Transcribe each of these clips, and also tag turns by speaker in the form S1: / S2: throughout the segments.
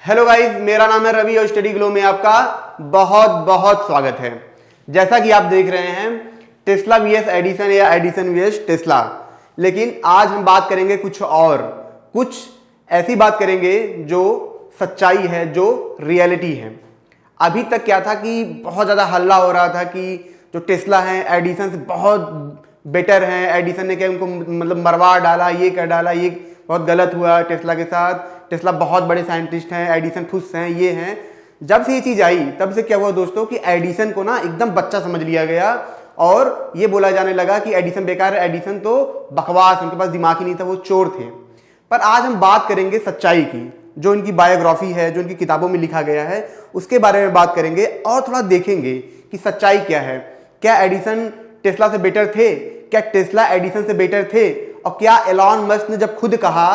S1: Hello guys, मेरा नाम है रवि और स्टडी ग्लो में आपका बहुत बहुत स्वागत है। जैसा कि आप देख रहे हैं टेस्ला वीएस एडिसन या एडिसन वीएस टेस्ला, लेकिन आज हम बात करेंगे कुछ ऐसी बात करेंगे जो सच्चाई है, जो रियलिटी है। अभी तक क्या था कि बहुत ज़्यादा हल्ला हो रहा था कि जो टेस्ला है एडिसन से बहुत बेटर हैं, एडिसन ने क्या उनको मतलब मरवा डाला, ये कर डाला, ये बहुत गलत हुआ टेस्ला के साथ, टेस्ला बहुत बड़े साइंटिस्ट हैं, एडिसन फुस हैं, ये हैं। जब से ये चीज़ आई तब से क्या हुआ दोस्तों कि एडिसन को ना एकदम बच्चा समझ लिया गया और ये बोला जाने लगा कि एडिसन बेकार है, एडिसन तो बकवास, उनके पास दिमाग ही नहीं था, वो चोर थे। पर आज हम बात करेंगे सच्चाई की, जो इनकी बायोग्राफी है, जो इनकी किताबों में लिखा गया है, उसके बारे में बात करेंगे और थोड़ा देखेंगे कि सच्चाई क्या है। क्या एडिसन टेस्ला से बेटर थे? क्या टेस्ला एडिसन से बेटर थे? और क्या एलॉन मस्क ने जब खुद कहा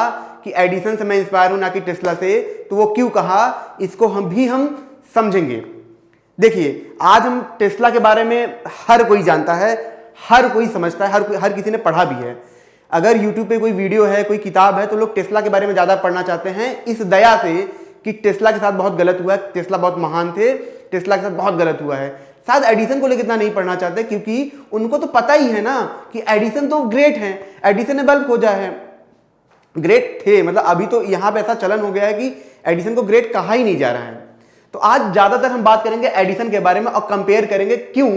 S1: कि एडिसन से मैं इंस्पायर हूं ना कि टेस्ला से, तो वो क्यों कहा, इसको हम समझेंगे। देखिए, आज हम टेस्ला के बारे में हर कोई जानता है, हर कोई समझता है, हर किसी ने पढ़ा भी है। अगर यूट्यूब पे कोई वीडियो है, कोई किताब है, तो लोग टेस्ला के बारे में ज़्यादा पढ़ना चाहते हैं इस दया से कि टेस्ला के साथ बहुत गलत हुआ है, टेस्ला बहुत महान थे, टेस्ला के साथ बहुत गलत हुआ है। शायद एडिसन को लेकर इतना नहीं पढ़ना चाहते क्योंकि उनको तो पता ही है ना कि एडिसन तो ग्रेट है, एडिसन ने बल्ब खोजा है, ग्रेट थे। मतलब अभी तो यहाँ पे ऐसा चलन हो गया है कि एडिसन को ग्रेट कहा ही नहीं जा रहा है। तो आज ज़्यादातर हम बात करेंगे एडिसन के बारे में और कंपेयर करेंगे क्यों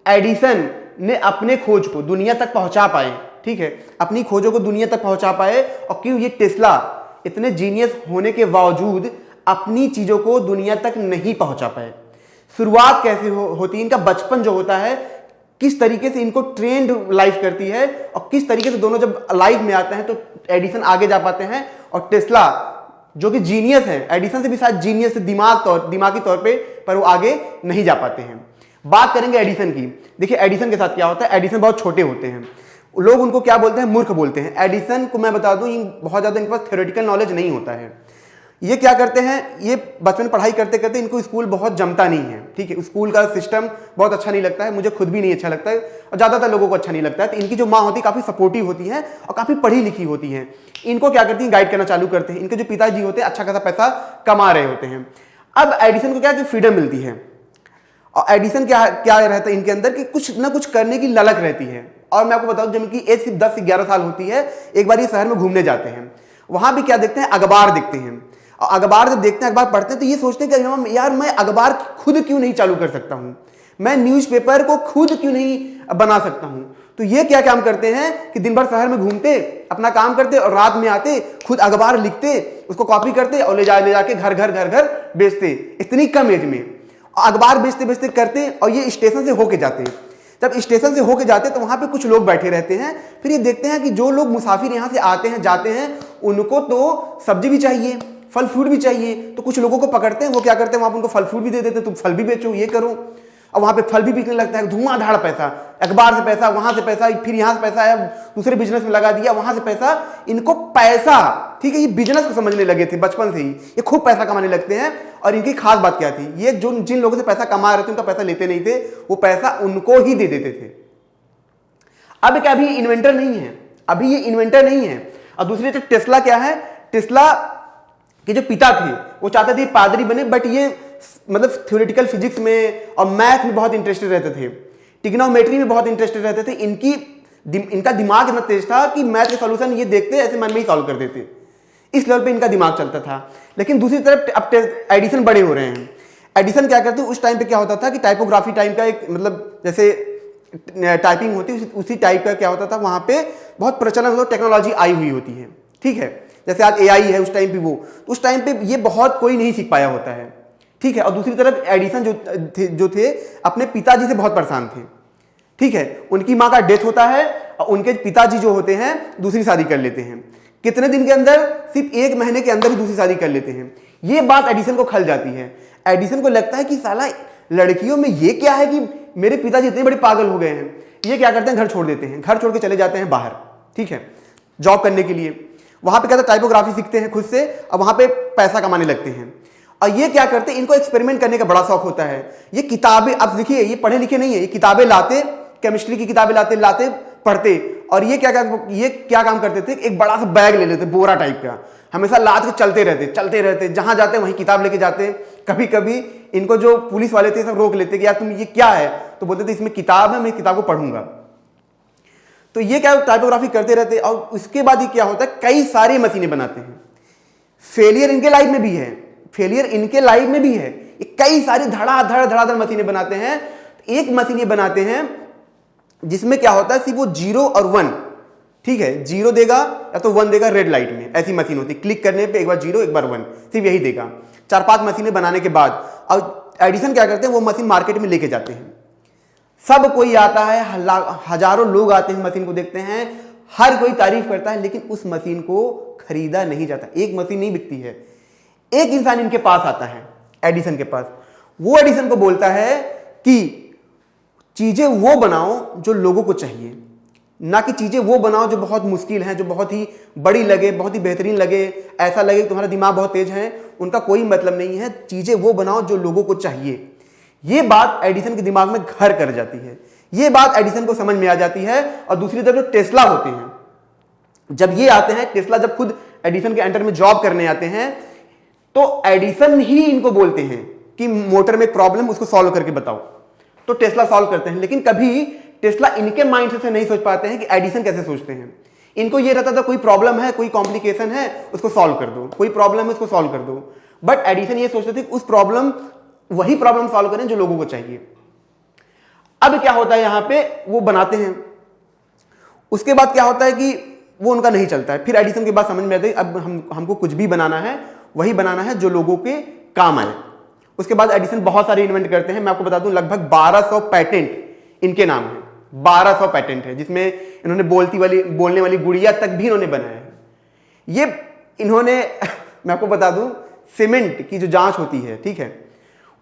S1: एडिसन ने अपने खोज को दुनिया तक पहुंचा पाए, ठीक है, अपनी खोजों को दुनिया तक पहुंचा पाए, और क्यों ये टेस्ला इतने जीनियस होने के बावजूद अपनी चीज़ों को दुनिया तक नहीं पहुंचा पाए। शुरुआत कैसे होती है, इनका बचपन जो होता है, किस तरीके से इनको ट्रेंड लाइफ करती है, और किस तरीके से दोनों जब लाइफ में आते हैं तो एडिसन आगे जा पाते हैं और टेस्ला जो कि जीनियस है, एडिसन से भी शायद जीनियस है दिमागी तौर पे, पर वो आगे नहीं जा पाते हैं। बात करेंगे एडिसन की। देखिए एडिसन के साथ क्या होता है, एडिसन बहुत छोटे होते हैं, लोग उनको क्या बोलते हैं, मूर्ख बोलते हैं। एडिसन को मैं बता दूं, बहुत ज़्यादा इनके पास थ्योरेटिकल नॉलेज नहीं होता है। ये क्या करते हैं, ये बचपन में पढ़ाई करते करते इनको स्कूल बहुत जमता नहीं है, ठीक है, स्कूल का सिस्टम बहुत अच्छा नहीं लगता है, मुझे खुद भी नहीं अच्छा लगता है और ज़्यादातर लोगों को अच्छा नहीं लगता है। तो इनकी जो माँ होती है काफ़ी सपोर्टिव होती है और काफ़ी पढ़ी लिखी होती हैं। इनको क्या करती हैं, गाइड करना चालू करते हैं। इनके जो पिताजी होते हैं अच्छा खासा पैसा कमा रहे होते हैं। अब एडिसन को क्या कि फ्रीडम मिलती है, और एडिसन क्या रहता है इनके अंदर कि कुछ ना कुछ करने की ललक रहती है। और मैं आपको बताऊं, जब इनकी एज सिर्फ 10 से 11 साल होती है, एक बार ये शहर में घूमने जाते हैं। वहां भी क्या देखते हैं, अखबार देखते हैं, और अखबार जब देखते हैं, अखबार पढ़ते हैं, तो ये सोचते हैं कि यार मैं अखबार खुद क्यों नहीं चालू कर सकता हूं, मैं न्यूज़पेपर को खुद क्यों नहीं बना सकता हूं। तो ये क्या काम करते हैं कि दिन भर शहर में घूमते, अपना काम करते और रात में आते, खुद अखबार लिखते, उसको कॉपी करते और ले जाके घर बेचते, इतनी कम एज में अखबार बेचते करते। और ये स्टेशन से होके जाते, जब स्टेशन से होके जाते तो वहां पे कुछ लोग बैठे रहते हैं। फिर ये देखते हैं कि जो लोग मुसाफिर यहाँ से आते हैं जाते हैं, उनको तो सब्जी भी चाहिए, फल फ्रूट भी चाहिए। तो कुछ लोगों को पकड़ते हैं, वो क्या करते हैं, वहां पर उनको फल फ्रूट भी दे देते, तुम फल भी बेचो, ये करो। और वहां पे फल भी बिकने लगता है, धुआंधाड़ पैसा, अखबार से पैसा, वहां से पैसा, फिर यहां से पैसा है, दूसरे बिजनेस में लगा दिया, वहां से पैसा, इनको पैसा, ठीक है, ये बिजनेस को समझने लगे थे बचपन से ही, ये खूब पैसा कमाने लगते हैं। और इनकी खास बात क्या थी, ये जो जिन लोगों से पैसा कमा रहे थे उनका पैसा लेते नहीं थे, वो पैसा उनको ही दे देते थे। अब क्या, अभी इन्वेंटर नहीं है, अभी ये इन्वेंटर नहीं है। और दूसरी तरफ टेस्ला क्या है, टेस्ला के जो पिता थे वो चाहते थे पादरी बने, बट ये मतलब थ्योरेटिकल फिजिक्स में और मैथ में बहुत इंटरेस्टेड रहते थे, ट्रिग्नोमेट्री में बहुत इंटरेस्टेड रहते थे। इनका दिमाग इतना तेज था कि मैथ के सॉल्यूशन ये देखते ऐसे मन में ही सॉल्व कर देते, इस लेवल पे इनका दिमाग चलता था। लेकिन दूसरी तरफ अब एडिसन बड़े हो रहे हैं। एडिसन क्या करते, उस टाइम पे क्या होता था कि टाइपोग्राफी टाइम का एक मतलब जैसे टाइपिंग होती उसी टाइप का क्या होता था, वहां पे बहुत प्रचलन टेक्नोलॉजी आई हुई होती है, ठीक है, जैसे आज AI है, उस टाइम पे तो उस टाइम पे ये बहुत कोई नहीं सीख पाया होता है, ठीक है। और दूसरी तरफ एडिसन जो थे अपने पिताजी से बहुत परेशान थे, ठीक है, उनकी माँ का डेथ होता है और उनके पिताजी जो होते हैं दूसरी शादी कर लेते हैं। कितने दिन के अंदर, सिर्फ 1 महीने के अंदर ही दूसरी शादी कर लेते हैं। ये बात एडिसन को खल जाती है। एडिसन को लगता है कि साला लड़कियों में ये क्या है कि मेरे पिताजी इतने बड़े पागल हो गए हैं। ये क्या करते हैं, घर छोड़ देते हैं, घर छोड़ के चले जाते हैं बाहर, ठीक है, जॉब करने के लिए। वहां पे क्या था, टाइपोग्राफी सीखते हैं खुद से और वहां पे पैसा कमाने लगते हैं। और ये क्या करते हैं, इनको एक्सपेरिमेंट करने का बड़ा शौक होता है। ये किताबें, अब देखिए ये पढ़े लिखे नहीं है, ये किताबें लाते, केमिस्ट्री की किताबें लाते पढ़ते, और ये क्या काम करते थे, एक बड़ा सा बैग ले लेते, बोरा टाइप का, हमेशा लाद के चलते रहते, जहां जाते वहीं किताब लेके जाते। कभी कभी इनको जो पुलिस वाले थे सब रोक लेते कि यार तुम ये क्या है, तो बोलते थे इसमें किताब है, मैं किताब को पढ़ूंगा। तो ये क्या टाइपोग्राफी करते रहते। और उसके बाद ये क्या होता है, कई सारी मशीनें बनाते हैं। फेलियर इनके लाइफ में भी है, ये कई सारी धड़ाधड़ मशीनें बनाते हैं। एक मशीन ये बनाते हैं जिसमें क्या होता है, सिर्फ वो 0 और 1, ठीक है, 0 देगा या तो 1 देगा रेड लाइट में, ऐसी मशीन होती है। क्लिक करने पे एक बार 0 एक बार 1, सिर्फ यही देगा। 4-5 मशीनें बनाने के बाद अब एडिसन क्या करते हैं, वो मशीन मार्केट में लेके जाते हैं। सब कोई आता है, हजारों लोग आते हैं, मशीन को देखते हैं, हर कोई तारीफ करता है, लेकिन उस मशीन को खरीदा नहीं जाता। एक मशीन नहीं बिकती है। एक इंसान इनके पास आता है, एडिसन के पास। वो एडिसन को बोलता है कि चीजें वो बनाओ जो लोगों को चाहिए, ना कि चीजें वो बनाओ जो बहुत मुश्किल हैं, जो बहुत ही बड़ी लगे, बहुत ही बेहतरीन लगे, ऐसा लगे कि तुम्हारा दिमाग बहुत तेज है। उनका कोई मतलब नहीं है। चीजें वो बनाओ जो लोगों को चाहिए। ये बात एडिसन के दिमाग में घर कर जाती है, ये बात एडिसन को समझ में आ जाती है। और दूसरी तरफ जो टेस्ला होते हैं, जब ये आते हैं, टेस्ला जब खुद एडिसन के अंडर में जॉब करने आते हैं, तो एडिसन ही इनको बोलते हैं कि मोटर में प्रॉब्लम, उसको सॉल्व करके बताओ। तो टेस्ला सॉल्व करते हैं, लेकिन कभी टेस्ला इनके माइंड से नहीं सोच पाते हैं कि एडिसन कैसे सोचते हैं। इनको ये रहता था कोई प्रॉब्लम है, कोई कॉम्प्लिकेशन है, उसको सॉल्व कर दो, कोई प्रॉब्लम है उसको सॉल्व कर दो। बट एडिसन ये सोचते थे कि वही प्रॉब्लम सॉल्व करें जो लोगों को चाहिए। अब क्या होता है, यहां पे वो बनाते हैं, उसके बाद क्या होता है कि वो उनका नहीं चलता है। फिर एडिसन के बाद समझ में आता है अब हमको कुछ भी बनाना है, वही बनाना है जो लोगों के काम आए। उसके बाद एडिसन बहुत सारे इन्वेंट करते हैं। मैं आपको बता दूं, लगभग 1200 पैटेंट इनके नाम है। 1200 पैटेंट है, जिसमें इन्होंने बोलने वाली गुड़िया तक भी इन्होंने बनाया है। ये इन्होंने मैं आपको बता दूं, सीमेंट की जो जांच होती है, ठीक है,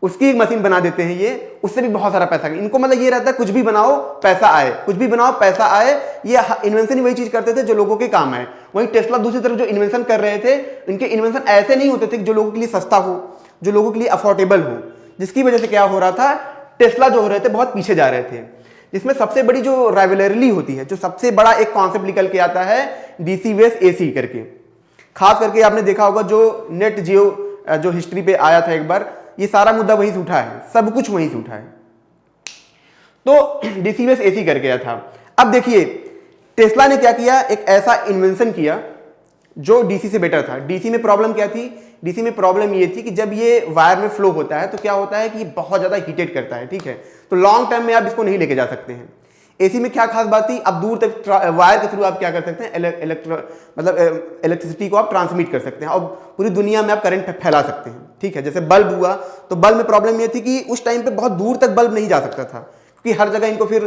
S1: उसकी एक मशीन बना देते हैं ये, उससे भी बहुत सारा पैसा। इनको मतलब ये रहता है कुछ भी बनाओ पैसा आए, कुछ भी बनाओ पैसा आए। ये इन्वेंशन ही वही चीज करते थे जो लोगों के काम आए। वही टेस्ला दूसरी तरफ जो इन्वेंशन कर रहे थे, इनके इन्वेंशन ऐसे नहीं होते थे जो लोगों के लिए सस्ता हो, जो लोगों के लिए अफोर्डेबल हो, जिसकी वजह से क्या हो रहा था, टेस्ला जो हो रहे थे बहुत पीछे जा रहे थे। जिसमें सबसे बड़ी जो राइवलरी होती है, जो सबसे बड़ा एक कॉन्सेप्ट निकल के आता है, डीसी वेस एसी करके। खास करके आपने देखा होगा जो नेट जियो जो हिस्ट्री पे आया था एक बार, ये सारा मुद्दा वहीं से उठा है, सब कुछ वहीं से उठा है। तो डीसी वेस एसी करके आया था। अब देखिए टेस्ला ने क्या किया, एक ऐसा इन्वेंशन किया जो डीसी से बेटर था। डीसी में प्रॉब्लम क्या थी, डीसी में प्रॉब्लम ये थी कि जब ये वायर में फ्लो होता है तो क्या होता है कि ये बहुत ज्यादा हीटेड करता है, ठीक है, तो लॉन्ग टर्म में आप इसको नहीं लेके जा सकते हैं। एसी में क्या खास बात थी, अब दूर तक वायर के थ्रू आप क्या कर सकते हैं, इलेक्ट्रिसिटी को आप ट्रांसमिट कर सकते हैं और पूरी दुनिया में आप करंट फैला सकते हैं, ठीक है। जैसे बल्ब हुआ, तो बल्ब में प्रॉब्लम ये थी कि उस टाइम पे बहुत दूर तक बल्ब नहीं जा सकता था, क्योंकि हर जगह इनको फिर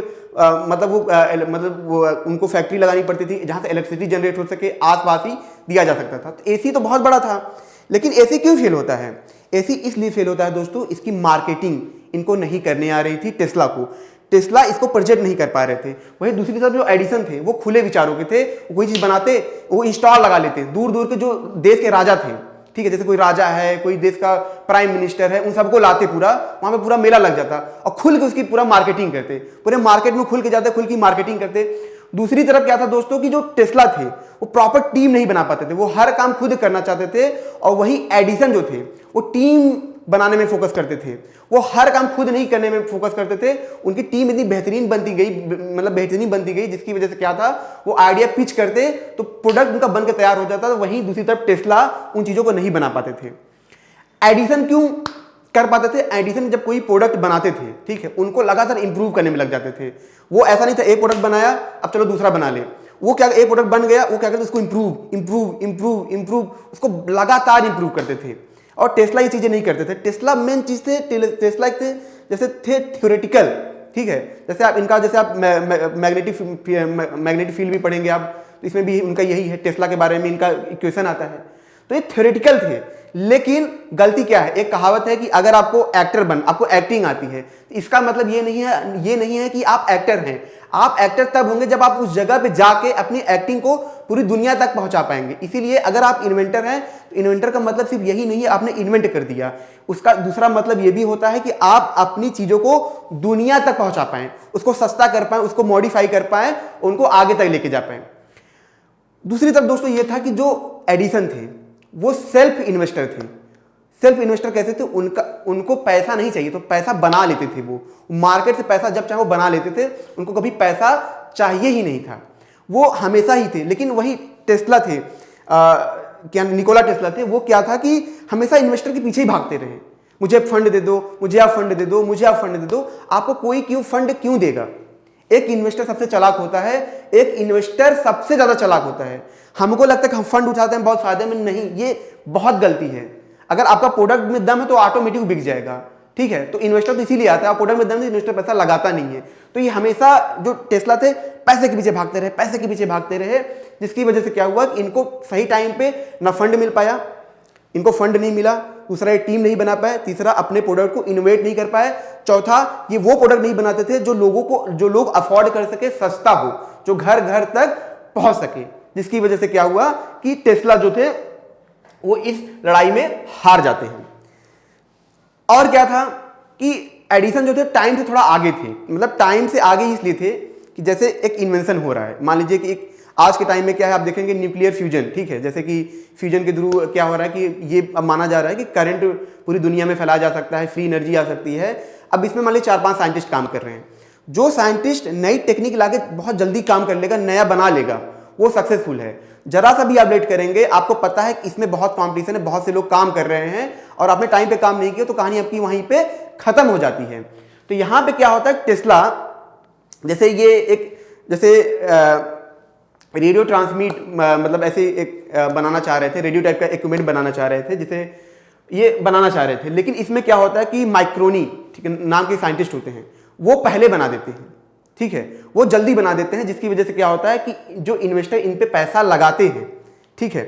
S1: उनको फैक्ट्री लगानी पड़ती थी जहां से इलेक्ट्रिसिटी जनरेट हो सके, आसपास ही दिया जा सकता था। तो एसी तो बहुत बड़ा था, लेकिन एसी क्यों फेल होता है, एसी इसलिए फेल होता है दोस्तों, इसकी मार्केटिंग इनको नहीं करने आ रही थी टेस्ला को। टेस्ला इसको प्रोजेक्ट नहीं कर पा रहे थे। वही दूसरी तरफ जो एडिसन थे वो खुले विचारों के थे, कोई चीज बनाते वो इंस्टॉल लगा लेते। दूर दूर के जो देश के राजा थे, ठीक है, जैसे कोई राजा है, कोई देश का प्राइम मिनिस्टर है, उन सबको लाते, पूरा वहां पे पूरा मेला लग जाता और खुल के उसकी पूरा मार्केटिंग करते, पूरे मार्केट में खुल के जाते, खुल की मार्केटिंग करते। दूसरी तरफ क्या था दोस्तों कि जो टेस्ला थे वो प्रॉपर टीम नहीं बना पाते थे, वो हर काम खुद करना चाहते थे। और वही एडिसन जो थे वो टीम बनाने में फोकस करते थे, वो हर काम खुद नहीं करने में फोकस करते थे। उनकी टीम इतनी बेहतरीन बनती गई, मतलब बेहतरीन बनती गई, जिसकी वजह से क्या था, वो आइडिया पिच करते तो प्रोडक्ट उनका बनकर तैयार हो जाता। तो वहीं दूसरी तरफ टेस्ला उन चीजों को नहीं बना पाते थे। एडिसन क्यों कर पाते थे, एडिसन जब कोई प्रोडक्ट बनाते थे, ठीक है, उनको लगातार इंप्रूव करने में लग जाते थे। वो ऐसा नहीं था एक प्रोडक्ट बनाया अब चलो दूसरा बना ले, वो क्या, एक प्रोडक्ट बन गया वो क्या करते उसको इंप्रूव उसको लगातार इंप्रूव करते थे। और टेस्ला ये चीजें नहीं करते थे। टेस्ला मेन चीज थे, टेस्ला एक थे जैसे थे थ्योरेटिकल, ठीक है, जैसे आप इनका जैसे आप मैग्नेटिक फील्ड भी पढ़ेंगे आप, तो इसमें भी उनका यही है, टेस्ला के बारे में इनका इक्वेशन आता है। तो ये थ्योरेटिकल थे, लेकिन गलती क्या है, एक कहावत है कि अगर आपको आपको एक्टिंग आती है, तो इसका मतलब ये नहीं है कि आप एक्टर हैं। आप एक्टर तब होंगे जब आप उस जगह पे जाके अपनी एक्टिंग को पूरी दुनिया तक पहुंचा पाएंगे। इसीलिए अगर आप इन्वेंटर हैं तो इन्वेंटर का मतलब सिर्फ यही नहीं है आपने इन्वेंट कर दिया, उसका दूसरा मतलब ये भी होता है कि आप अपनी चीजों को दुनिया तक पहुंचा पाएं, उसको सस्ता कर पाएं, उसको मॉडिफाई कर पाएं, उनको आगे तक लेके जा पाएं। दूसरी तरफ दोस्तों ये था कि जो एडिसन थे वो सेल्फ इन्वेस्टर थे। सेल्फ इन्वेस्टर कैसे थे, उनको पैसा नहीं चाहिए तो पैसा बना लेते थे। वो मार्केट से पैसा जब चाहे वो बना लेते थे, उनको कभी पैसा चाहिए ही नहीं था, वो हमेशा ही थे। लेकिन वही टेस्ला थे, क्या निकोला टेस्ला थे, वो क्या था कि हमेशा इन्वेस्टर के पीछे ही भागते रहे। मुझे फंड दे दो, मुझे आप फंड दे दो, मुझे आप फंड दे दो। आपको कोई क्यों फंड क्यों देगा? एक इन्वेस्टर सबसे चालाक होता है, एक इन्वेस्टर सबसे ज्यादा चालाक होता है। हमको लगता है कि हम फंड उठाते हैं बहुत फायदे में, नहीं, ये बहुत गलती है। अगर आपका प्रोडक्ट में दम है तो ऑटोमेटिक बिक जाएगा, ठीक है। तो इन्वेस्टर तो इसीलिए आता है, प्रोडक्ट में दम है, इन्वेस्टर पैसा लगाता नहीं है। तो ये हमेशा जो टेस्ला थे पैसे के पीछे भागते रहे, पैसे के पीछे भागते रहे, जिसकी वजह से क्या हुआ कि इनको सही टाइम पे ना फंड मिल पाया, इनको फंड नहीं मिला, दूसरा ये टीम नहीं बना पाए, तीसरा अपने प्रोडक्ट को इनोवेट नहीं कर पाए, चौथा ये वो प्रोडक्ट नहीं बनाते थे जो लोग अफोर्ड कर सके, सस्ता हो, जो घर घर तक पहुंच सके। जिसकी वजह से क्या हुआ कि टेस्ला जो थे वो इस लड़ाई में हार जाते हैं। और क्या था कि एडिसन जो थे टाइम से थोड़ा आगे थे। मतलब टाइम से आगे इसलिए थे कि जैसे एक इन्वेंशन हो रहा है, मान लीजिए कि एक आज के टाइम में क्या है, आप देखेंगे न्यूक्लियर फ्यूजन, ठीक है। जैसे कि फ्यूजन के थ्रू क्या हो रहा है कि ये अब माना जा रहा है कि करंट पूरी दुनिया में फैलाया जा सकता है, फ्री एनर्जी आ सकती है। अब इसमें मान लीजिए 4-5 साइंटिस्ट काम कर रहे हैं। जो साइंटिस्ट नई टेक्निक लाके बहुत जल्दी काम कर लेगा, नया बना लेगा, वो सक्सेसफुल है। जरा सा भी आप लेट करेंगे, आपको पता है कि इसमें बहुत कंपटीशन है, बहुत से लोग काम कर रहे हैं, और आपने टाइम पे काम नहीं किया तो कहानी आपकी वहीं पे खत्म हो जाती है। तो यहां पे क्या होता है, टेस्ला जैसे ये एक जैसे रेडियो ट्रांसमिट मतलब ऐसे एक बनाना चाह रहे थे, रेडियो टाइप का इक्विपमेंट बनाना चाह रहे थे, जिसे ये बनाना चाह रहे थे। लेकिन इसमें क्या होता है कि माइक्रोनी, ठीक है, नाम के साइंटिस्ट होते हैं, वो पहले बना देते हैं, ठीक है, वो जल्दी बना देते हैं। जिसकी वजह से क्या होता है कि जो इन्वेस्टर इन पे पैसा लगाते हैं, ठीक है,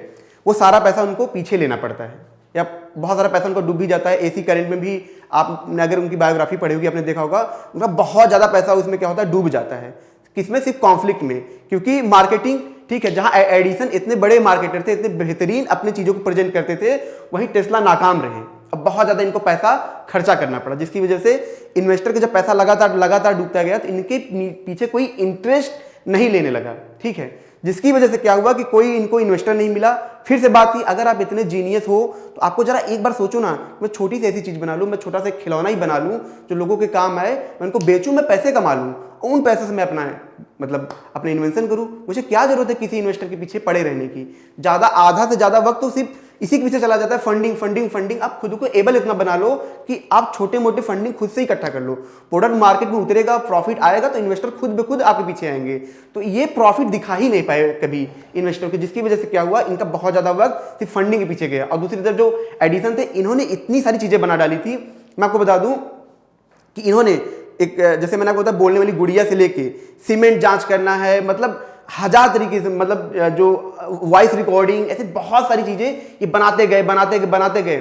S1: वो सारा पैसा उनको पीछे लेना पड़ता है, या बहुत सारा पैसा उनको डूब भी जाता है। एसी करंट में भी आपने अगर उनकी बायोग्राफी पढ़ी होगी, आपने देखा होगा, उनका बहुत ज्यादा पैसा उसमें क्या होता है, डूब जाता है। किसमें? सिर्फ कॉन्फ्लिक्ट में, क्योंकि मार्केटिंग, ठीक है, जहां एडिसन इतने बड़े मार्केटर थे, इतने बेहतरीन अपनी चीजों को प्रेजेंट करते थे, वहीं टेस्ला नाकाम रहे। अब बहुत ज्यादा इनको पैसा खर्चा करना पड़ा, जिसकी वजह से इन्वेस्टर का जब पैसा लगातार डूबता गया तो इनके पीछे कोई इंटरेस्ट नहीं लेने लगा, ठीक है। जिसकी वजह से क्या हुआ कि कोई इनको इन्वेस्टर नहीं मिला। फिर से बात थी, अगर आप इतने जीनियस हो तो आपको जरा एक बार सोचो ना, मैं छोटी सी ऐसी चीज बना लूं, मैं छोटा सा खिलौना ही बना लूं जो लोगों के काम आए, मैं उनको बेचूं, मैं पैसे कमा लूं, उन पैसे से मैं अपने इन्वेंशन करूं। मुझे क्या जरूरत है किसी इन्वेस्टर के पीछे पड़े रहने की? ज्यादा आधा से ज्यादा वक्त तो सिर्फ इसी के पीछे चला जाता है, फंडिंग फंडिंग फंडिंग। आप खुद को एबल इतना बना लो कि आप छोटे मोटे फंडिंग खुद से ही इकट्ठा कर लो। प्रोडक्ट मार्केट में उतरेगा, प्रॉफिट आएगा तो इन्वेस्टर खुद ब खुद आपके पीछे आएंगे। तो ये प्रॉफिट दिखा ही नहीं पाए कभी इन्वेस्टर को, जिसकी वजह से क्या हुआ, इनका बहुत ज्यादा वक्त सिर्फ फंडिंग के पीछे गया। और दूसरी तरफ जो एडिसन थे, इन्होंने इतनी सारी चीजें बना डाली थी। मैं आपको बता दूं कि इन्होंने एक, जैसे मैंने आपको बताया, बोलने वाली गुड़िया से लेके सीमेंट जांच करना है, मतलब हजार तरीके से, मतलब जो वॉइस रिकॉर्डिंग, ऐसे बहुत सारी चीजें ये बनाते गए।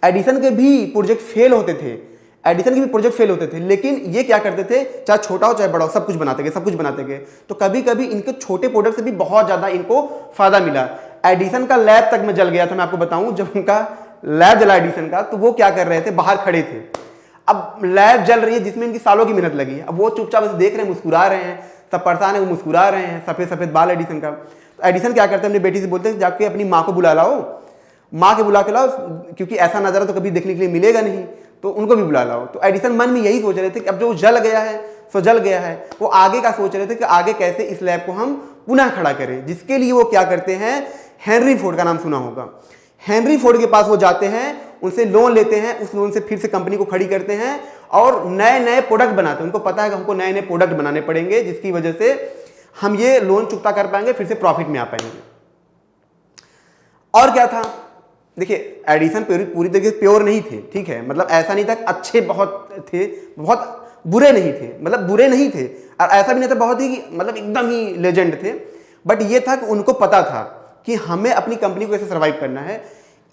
S1: एडिसन के भी प्रोजेक्ट फेल होते थे, लेकिन ये क्या करते थे, चाहे छोटा हो चाहे बड़ा हो, सब कुछ बनाते गए। तो कभी कभी इनके छोटे प्रोडक्ट से भी बहुत ज्यादा इनको फायदा मिला। एडिसन का लैब तक में जल गया था, मैं आपको बताऊं। जब उनका लैब जला एडिसन का, तो वो क्या कर रहे थे, बाहर खड़े थे। अब लैब जल रही है जिसमें इनकी सालों की मेहनत लगी है, अब वो चुपचाप देख रहे हैं, मुस्कुरा रहे हैं, सब परेशान है, वो मुस्कुरा रहे हैं, सफेद बाल एडिसन का। तो एडिसन क्या करते हैं, अपनी बेटी से बोलते हैं जाके अपनी माँ को बुला लाओ, माँ के बुला के लाओ, क्योंकि ऐसा नजारा तो कभी देखने के लिए मिलेगा नहीं, तो उनको भी बुला लाओ। तो एडिसन मन में यही सोच रहे थे कि अब जो जल गया है सो जल गया है, वो आगे का सोच रहे थे कि आगे कैसे इस लैब को हम पुनः खड़ा करें। जिसके लिए वो क्या करते हैं, हेनरी फोर्ड का नाम सुना होगा, हेनरी फोर्ड के पास वो जाते हैं, उनसे लोन लेते हैं, उस लोन से फिर से कंपनी को खड़ी करते हैं और नए प्रोडक्ट बनाते हैं। उनको पता है कि हमको नए प्रोडक्ट बनाने पड़ेंगे, जिसकी वजह से हम ये लोन चुकता कर पाएंगे, फिर से प्रॉफिट में आ पाएंगे। और क्या था, देखिए एडिसन पूरी तरीके से प्योर नहीं थे, ठीक है, मतलब ऐसा नहीं था अच्छे बहुत थे, बहुत बुरे नहीं थे, मतलब बुरे नहीं थे, और ऐसा भी नहीं था बहुत ही मतलब एकदम ही लेजेंड थे। बट ये था कि उनको पता था कि हमें अपनी कंपनी को कैसे सर्वाइव करना है।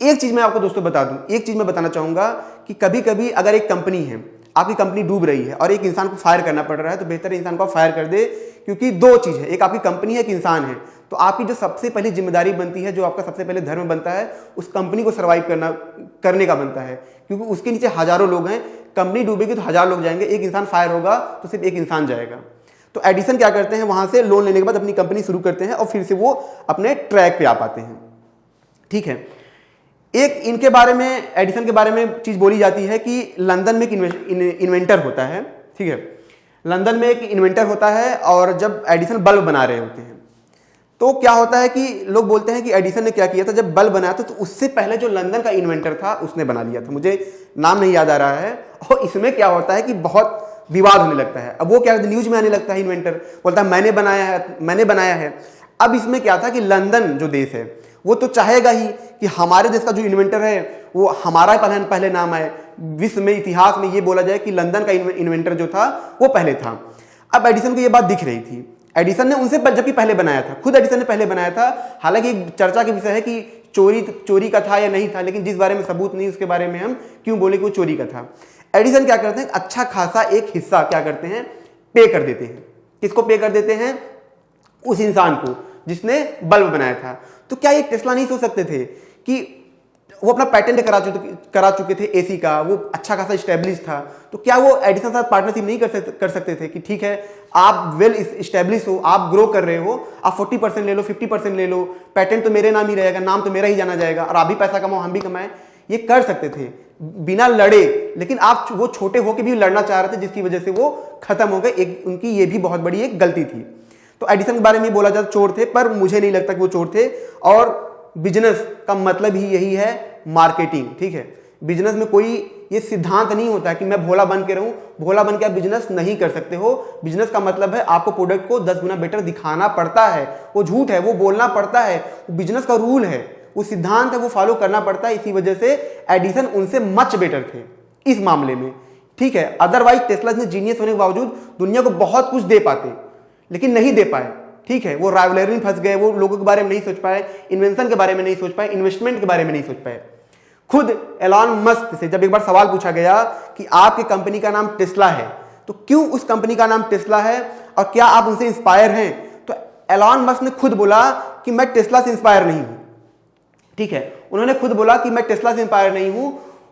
S1: एक चीज मैं आपको दोस्तों बता दूं, एक चीज मैं बताना चाहूंगा कि कभी कभी अगर एक कंपनी है, आपकी कंपनी डूब रही है और एक इंसान को फायर करना पड़ रहा है, तो बेहतर है इंसान को फायर कर दे। क्योंकि दो चीज है, एक आपकी कंपनी है, एक इंसान है। तो आपकी जो सबसे पहली जिम्मेदारी बनती है, जो आपका सबसे पहले धर्म बनता है, उस कंपनी को सर्वाइव करने का बनता है, क्योंकि उसके नीचे हजारों लोग हैं। कंपनी डूबेगी तो हजार लोग जाएंगे, एक इंसान फायर होगा तो सिर्फ एक इंसान जाएगा। तो एडिसन क्या करते हैं, वहां से लोन लेने के बाद अपनी कंपनी शुरू करते हैं और फिर से वो अपने ट्रैक पे आ पाते हैं, ठीक है। एक इनके बारे में, एडिसन के बारे में चीज बोली जाती है कि लंदन में एक इन्वेंटर होता है, ठीक है, लंदन में एक इन्वेंटर होता है और जब एडिसन बल्ब बना रहे होते हैं तो क्या होता है कि लोग बोलते हैं कि एडिसन ने क्या किया था, जब बल्ब बनाया था तो उससे पहले जो लंदन का इन्वेंटर था उसने बना लिया था, मुझे नाम नहीं याद आ रहा है। और इसमें क्या होता है कि बहुत विवाद होने लगता है। अब वो क्या न्यूज में आने लगता है, इन्वेंटर बोलता है मैंने बनाया है। अब इसमें क्या था कि लंदन जो देश है वो तो चाहेगा ही कि हमारे देश का जो इन्वेंटर है वो हमारा पहले नाम आए, विश्व में इतिहास में ये बोला जाए कि लंदन का इन्वेंटर जो था वो पहले था। अब एडिसन को ये बात दिख रही थी, एडिसन ने उनसे जबकि पहले बनाया था, खुद एडिसन ने पहले बनाया था। हालांकि चर्चा के विषय है कि चोरी का था या नहीं था, लेकिन जिस बारे में सबूत नहीं उसके बारे में हम क्यों बोले कि वो चोरी का था। एडिसन क्या करते हैं, अच्छा खासा एक हिस्सा क्या करते हैं, पे कर देते हैं। किसको पे कर देते हैं? उस इंसान को जिसने बल्ब बनाया था। तो क्या ये टेस्ला नहीं सोच सकते थे कि वो अपना पेटेंट करा चुके थे एसी का, वो अच्छा खासा स्टैब्लिश था, तो क्या वो एडिसन के साथ पार्टनरशिप नहीं कर सकते थे कि ठीक है आप वेल स्टैब्लिश हो, आप ग्रो कर रहे हो, आप 40% ले लो, 50% ले लो, पेटेंट तो मेरे नाम ही रहेगा, नाम तो मेरा ही जाना जाएगा, और आप भी पैसा कमाओ हम भी कमाएं। ये कर सकते थे बिना लड़े, लेकिन आप वो छोटे होकर भी लड़ना चाह रहे थे जिसकी वजह से वो खत्म हो गए। उनकी ये भी बहुत बड़ी एक गलती थी। तो एडिसन के बारे में बोला जाता चोर थे, पर मुझे नहीं लगता कि वो चोर थे। और बिजनेस का मतलब ही यही है मार्केटिंग, ठीक है। बिजनेस में कोई ये सिद्धांत नहीं होता है कि मैं भोला बन के रहूं, भोला बन के आप बिजनेस नहीं कर सकते हो। बिजनेस का मतलब है आपको प्रोडक्ट को 10 गुना बेटर दिखाना पड़ता है, वो झूठ है, वो बोलना पड़ता है, वो बिजनेस का रूल है, वो सिद्धांत है, वो फॉलो करना पड़ता है। इसी वजह से एडिसन उनसे मच बेटर थे इस मामले में, ठीक है। अदरवाइज टेस्ला इतने जीनियस होने के बावजूद दुनिया को बहुत कुछ दे पाते, लेकिन नहीं दे पाए, ठीक है। वो राइवलरी में फंस गए, वो लोगों के बारे में नहीं सोच पाए, इन्वेंशन के बारे में नहीं सोच पाए, इन्वेस्टमेंट के बारे में नहीं सोच पाए। खुद एलॉन मस्क से जब एक बार सवाल पूछा गया कि आपकी कंपनी का नाम टेस्ला है, तो क्यों उस कंपनी का नाम टेस्ला है और क्या आप उनसे इंस्पायर हैं, तो एलॉन मस्क ने खुद बोला कि मैं टेस्ला से इंस्पायर नहीं हूं, ठीक है। उन्होंने खुद बोला कि मैं टेस्ला से इंस्पायर नहीं हूं,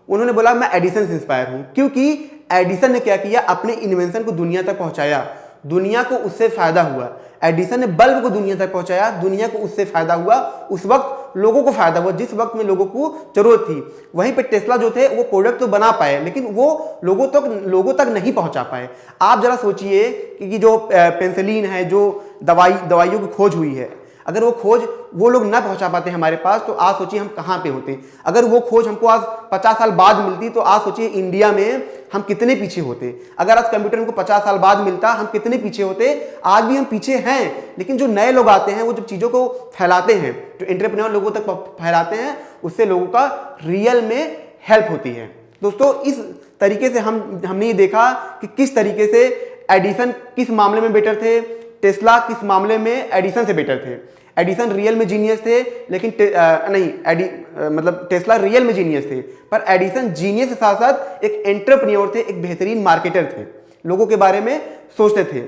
S1: उन्होंने बोला मैं एडिसन से इंस्पायर हूं, क्योंकि एडिसन ने क्या किया, अपने इन्वेंशन को दुनिया तक पहुंचाया, दुनिया को उससे फायदा हुआ। एडिसन ने बल्ब को दुनिया तक पहुंचाया, दुनिया को उससे फायदा हुआ, उस वक्त लोगों को फायदा हुआ जिस वक्त में लोगों को जरूरत थी। वहीं पे टेस्ला जो थे वो प्रोडक्ट तो बना पाए, लेकिन वो लोगों तक नहीं पहुंचा पाए। आप जरा सोचिए कि जो पेंसिलिन है, जो दवाइयों की खोज हुई है, अगर वो खोज वो लोग ना पहुंचा पाते हमारे पास, तो आज सोचिए हम कहां पे होते। अगर वो खोज हमको आज 50 साल बाद मिलती तो आज सोचिए इंडिया में हम कितने पीछे होते। अगर आज कंप्यूटर हमको 50 साल बाद मिलता हम कितने पीछे होते। आज भी हम पीछे हैं, लेकिन जो नए लोग आते हैं वो जब चीजों को फैलाते हैं, जो एंटरप्रेन्योर लोगों तक फैलाते हैं, उससे लोगों का रियल में हेल्प होती है। दोस्तों इस तरीके से हमने ये देखा कि किस तरीके से एडिसन किस मामले में बेटर थे, टेस्ला किस मामले में एडिसन से बेटर थे। एडिसन रियल में जीनियस थे, लेकिन मतलब टेस्ला रियल में जीनियस थे, पर एडिसन जीनियस के साथ साथ एक एंटरप्रेन्योर थे, एक बेहतरीन मार्केटर थे, लोगों के बारे में सोचते थे।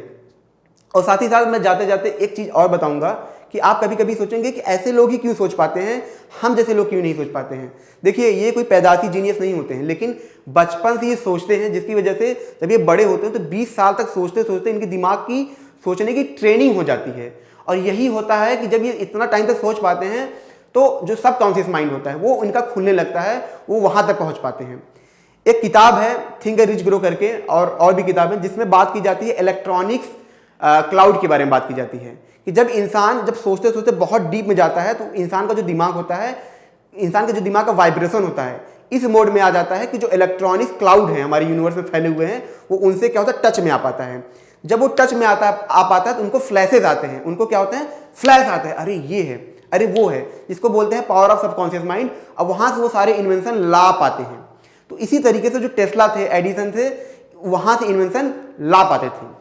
S1: और साथ ही साथ मैं जाते जाते एक चीज और बताऊंगा कि आप कभी कभी सोचेंगे कि ऐसे लोग ही क्यों सोच पाते हैं, हम जैसे लोग क्यों नहीं सोच पाते हैं। देखिए ये कोई पैदाशी जीनियस नहीं होते हैं, लेकिन बचपन से ये सोचते हैं, जिसकी वजह से जब ये बड़े होते हैं तो 20 साल तक सोचते सोचते इनके दिमाग की सोचने की ट्रेनिंग हो जाती है। और यही होता है कि जब ये इतना टाइम तक सोच पाते हैं तो जो सब कॉन्शियस माइंड होता है वो उनका खुलने लगता है, वो वहां तक पहुंच पाते हैं। एक किताब है थिंक रिच ग्रो करके, और भी किताब है जिसमें बात की जाती है इलेक्ट्रॉनिक्स क्लाउड के बारे में बात की जाती है कि जब इंसान जब सोचते सोचते बहुत डीप में जाता है तो इंसान का जो दिमाग होता है, इंसान के जो दिमाग का वाइब्रेशन होता है, इस मोड में आ जाता है कि जो इलेक्ट्रॉनिक्स क्लाउड है हमारे यूनिवर्स में फैले हुए हैं, वो उनसे क्या होता है, टच में आ पाता है। जब वो टच में आ पाता है तो उनको फ्लैशेज आते हैं, उनको क्या होते हैं, फ्लैश आते हैं, अरे ये है, अरे वो है, जिसको बोलते हैं पावर ऑफ सबकॉन्शियस माइंड। अब वहां से वो सारे इन्वेंशन ला पाते हैं। तो इसी तरीके से जो टेस्ला थे, एडिसन थे, वहां से इन्वेंशन ला पाते थे।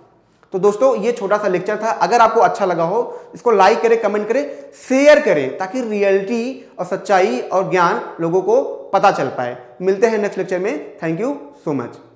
S1: तो दोस्तों ये छोटा सा लेक्चर था, अगर आपको अच्छा लगा हो इसको लाइक करें, कमेंट करें, शेयर करें, ताकि रियलिटी और सच्चाई और ज्ञान लोगों को पता चल पाए। मिलते हैं नेक्स्ट लेक्चर में। Thank you so much.